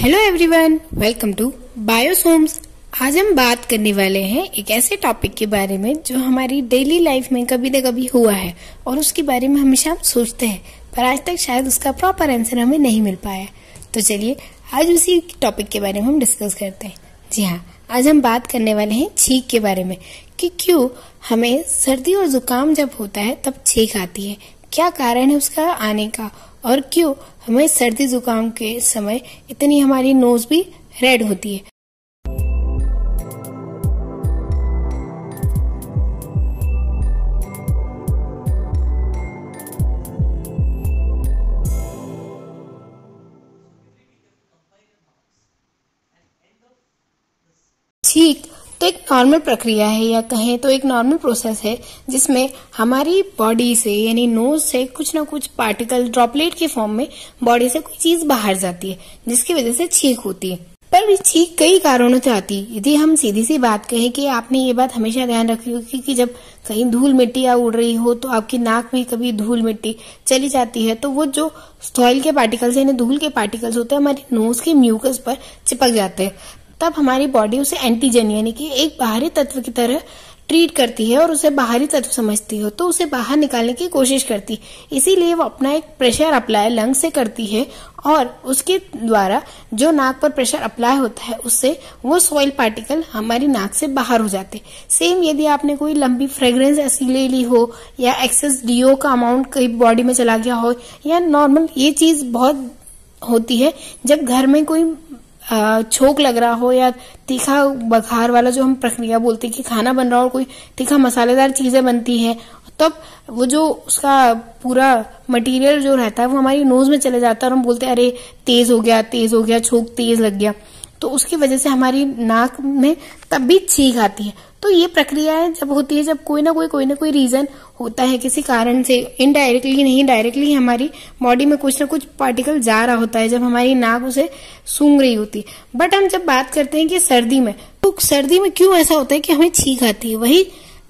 Hello everyone, welcome to Biosomes. आज हम बात करने वाले हैं एक ऐसे टॉपिक के बारे में जो हमारी डेली लाइफ में कभी न कभी हुआ है और उसके बारे में हमेशा हम सोचते हैं, पर आज तक शायद उसका प्रॉपर आंसर हमें नहीं मिल पाया। तो चलिए आज उसी टॉपिक के बारे में हम डिस्कस करते हैं। जी हाँ, आज हम बात करने वाले हैं छींक के बारे में कि क्यों हमें सर्दी और जुकाम जब होता है तब छींक आती है, क्या कारण है उसका आने का, और क्यों हमें सर्दी जुकाम के समय इतनी हमारी नोज भी रेड होती है। छींक तो एक नॉर्मल प्रक्रिया है या कहें तो एक नॉर्मल प्रोसेस है जिसमें हमारी बॉडी से यानी नोज से कुछ ना कुछ पार्टिकल ड्रॉपलेट के फॉर्म में बॉडी से कोई चीज बाहर जाती है जिसकी वजह से छींक होती है। पर छींक कई कारणों से आती है। यदि हम सीधी सी बात कहें कि आपने ये बात हमेशा ध्यान रखी होगी कि जब कहीं धूल मिट्टी या उड़ रही हो तो आपकी नाक में कभी धूल मिट्टी चली जाती है तो वो जो सॉइल के पार्टिकल्स यानी धूल के पार्टिकल्स होते हैं हमारी नोज के म्यूकस पर चिपक जाते हैं। तब हमारी बॉडी उसे एंटीजन यानी कि एक बाहरी तत्व की तरह ट्रीट करती है और उसे बाहरी तत्व समझती है, तो उसे बाहर निकालने की कोशिश करती है। इसीलिए वो अपना एक प्रेशर अप्लाई लंग से करती है और उसके द्वारा जो नाक पर प्रेशर अप्लाई होता है उससे वो सॉइल पार्टिकल हमारी नाक से बाहर हो जाते। सेम यदि आपने कोई लंबी फ्रेग्रेंस ऐसी ले ली हो या एक्सेस डीओ का अमाउंट कहीं बॉडी में चला गया हो या नॉर्मल, ये चीज बहुत होती है जब घर में कोई छोक लग रहा हो या तीखा बघार वाला जो हम प्रक्रिया बोलते हैं कि खाना बन रहा हो, कोई तीखा मसालेदार चीजें बनती है, तब वो जो उसका पूरा मटेरियल जो रहता है वो हमारी नोज में चले जाता है और हम बोलते हैं अरे तेज हो गया, छोक तेज लग गया। तो उसकी वजह से हमारी नाक में तब भी छींक आती है। तो ये प्रक्रिया जब होती है जब कोई ना कोई रीजन होता है, किसी कारण से इनडायरेक्टली नहीं डायरेक्टली हमारी बॉडी में कुछ ना कुछ पार्टिकल जा रहा होता है जब हमारी नाक उसे सूंघ रही होती है। बट हम जब बात करते हैं कि सर्दी में, तो सर्दी में क्यों ऐसा होता है कि हमें छींक आती है, वही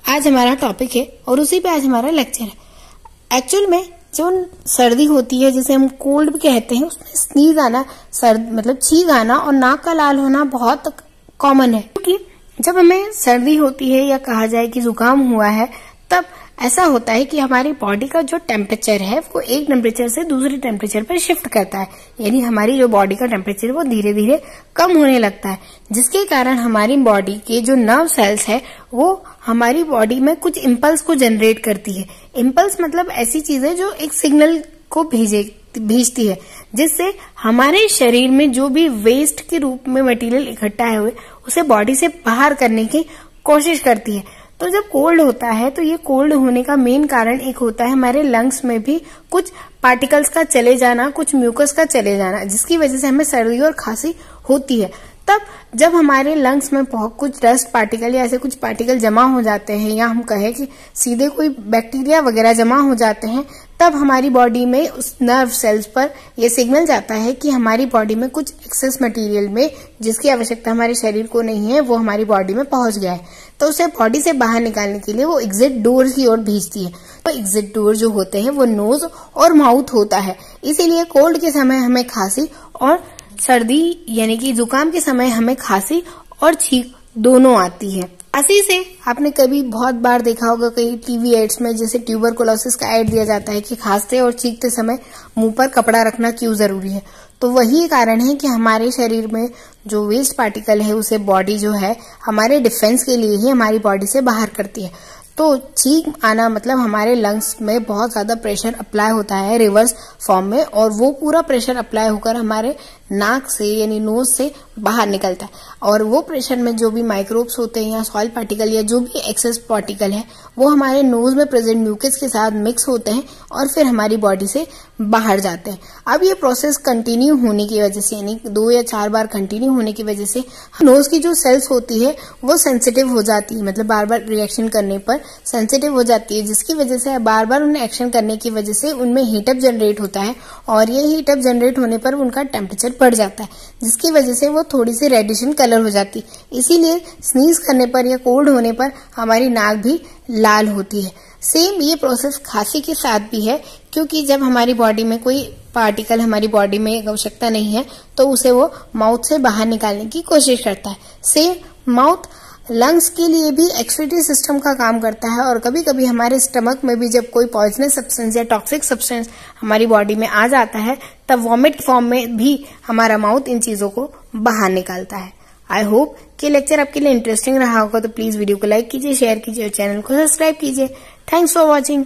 आज हमारा टॉपिक है और उसी पे आज हमारा लेक्चर है। एक्चुअल में जो सर्दी होती है जिसे हम कोल्ड भी कहते हैं, उसमें स्नीज आना मतलब छींक आना और नाक का लाल होना बहुत कॉमन है। क्योंकि जब हमें सर्दी होती है या कहा जाए कि जुकाम हुआ है तब ऐसा होता है कि हमारी बॉडी का जो टेम्परेचर है वो एक टेम्परेचर से दूसरे टेम्परेचर पर शिफ्ट करता है, यानी हमारी जो बॉडी का टेम्परेचर वो धीरे धीरे कम होने लगता है, जिसके कारण हमारी बॉडी के जो नर्व सेल्स है वो हमारी बॉडी में कुछ इम्पल्स को जनरेट करती है। इम्पल्स मतलब ऐसी चीज है जो एक सिग्नल को भेजती है जिससे हमारे शरीर में जो भी वेस्ट के रूप में मटेरियल इकट्ठा है हुए उसे बॉडी से बाहर करने की कोशिश करती है। तो जब कोल्ड होता है तो ये कोल्ड होने का मेन कारण एक होता है हमारे लंग्स में भी कुछ पार्टिकल्स का चले जाना, कुछ म्यूकस का चले जाना, जिसकी वजह से हमें सर्दी और खांसी होती है। तब जब हमारे लंग्स में बहुत कुछ डस्ट पार्टिकल या ऐसे कुछ पार्टिकल जमा हो जाते हैं या हम कहें कि सीधे कोई बैक्टीरिया वगैरह जमा हो जाते हैं, तब हमारी बॉडी में उस नर्व सेल्स पर यह सिग्नल जाता है कि हमारी बॉडी में कुछ एक्सेस मटेरियल में जिसकी आवश्यकता हमारे शरीर को नहीं है वो हमारी बॉडी में पहुंच गया है। तो उसे बॉडी से बाहर निकालने के लिए वो एग्जिट डोर की ओर भेजती है। तो एग्जिट डोर जो होते हैं वो नोज और माउथ होता है। इसीलिए कोल्ड के समय हमें खांसी और सर्दी यानी कि जुकाम के समय हमें खांसी और छींक दोनों आती है। खांसी से आपने कभी बहुत बार देखा होगा कई टीवी एड्स में, जैसे ट्यूबरकुलोसिस का एड दिया जाता है कि खांसते और छींकते समय मुंह पर कपड़ा रखना क्यों जरूरी है। तो वही कारण है कि हमारे शरीर में जो वेस्ट पार्टिकल है उसे बॉडी जो है हमारे डिफेंस के लिए ही हमारी बॉडी से बाहर करती है। तो छींक आना मतलब हमारे लंग्स में बहुत ज्यादा प्रेशर अप्लाई होता है रिवर्स फॉर्म में, और वो पूरा प्रेशर अप्लाई होकर हमारे नाक से यानी नोज से बाहर निकलता है। और वो प्रेशर में जो भी माइक्रोब्स होते हैं या सॉइल पार्टिकल या जो भी एक्सेस पार्टिकल है वो हमारे नोज में प्रेजेंट म्यूकस के साथ मिक्स होते हैं और फिर हमारी बॉडी से बाहर जाते हैं। अब ये प्रोसेस कंटिन्यू होने की वजह से यानी 2 या 4 बार कंटिन्यू होने की वजह से नोज की जो सेल्स होती है वो सेंसिटिव हो जाती है, मतलब बार बार रिएक्शन करने पर सेंसिटिव हो जाती है, जिसकी वजह से बार बार उन्हें एक्शन करने की वजह से उनमें हीटअप जनरेट होता है और ये हीटअप जनरेट होने पर उनका टेम्परेचर बढ़ जाता है, जिसकी वजह से वो थोड़ी सी रेडिशन कलर हो जाती है। इसीलिए स्नीज करने पर या कोल्ड होने पर हमारी नाक भी लाल होती है। सेम ये प्रोसेस खांसी के साथ भी है क्योंकि जब हमारी बॉडी में कोई पार्टिकल हमारी बॉडी में आवश्यकता नहीं है तो उसे वो माउथ से बाहर निकालने की कोशिश करता है। सेम माउथ लंग्स के लिए भी एक्सक्रीटरी सिस्टम का काम करता है और कभी कभी हमारे स्टमक में भी जब कोई पॉइजनस सब्सटेंस या टॉक्सिक सब्सटेंस हमारी बॉडी में आ जाता है तब वॉमिट फॉर्म में भी हमारा माउथ इन चीजों को बाहर निकालता है। आई होप कि लेक्चर आपके लिए इंटरेस्टिंग रहा होगा, तो प्लीज वीडियो को लाइक कीजिए, शेयर कीजिए और चैनल को सब्सक्राइब कीजिए। Thanks for watching.